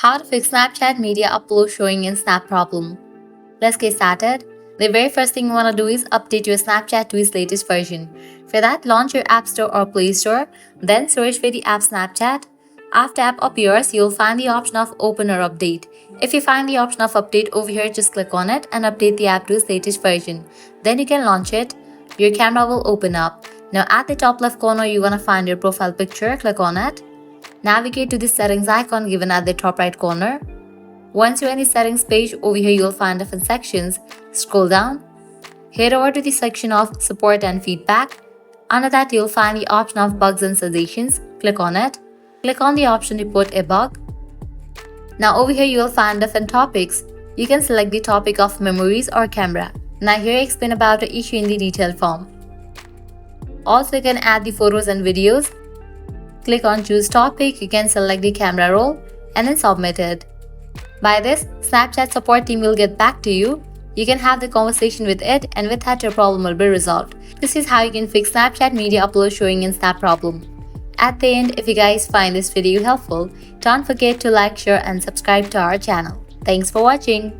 How to fix Snapchat media upload showing in Snap problem. Let's get started. The very first thing you want to do is update your Snapchat to its latest version. For that, launch your App Store or Play Store, then search for the app Snapchat. After app appears, you'll find the option of Open or Update. If you find the option of Update over here, just click on it and update the app to its latest version. Then you can launch it. Your camera will open up. Now at the top left corner, you're going to find your profile picture. Click on it. Navigate to the settings icon given at the top right corner. Once you're in the settings page, over here you'll find different sections. Scroll down. Head over to the section of support and feedback. Under that you'll find the option of bugs and suggestions. Click on it. Click on the option report a bug. Now over here you'll find different topics. You can select the topic of memories or camera. Now here I explain about the issue in the detailed form. Also you can add the photos and videos. Click on choose topic, you can select the camera roll and then submit it. By this, Snapchat support team will get back to you. You can have the conversation with it and with that your problem will be resolved. This is how you can fix Snapchat media upload showing in Snap problem. At the end, if you guys find this video helpful, don't forget to like, share and subscribe to our channel. Thanks for watching.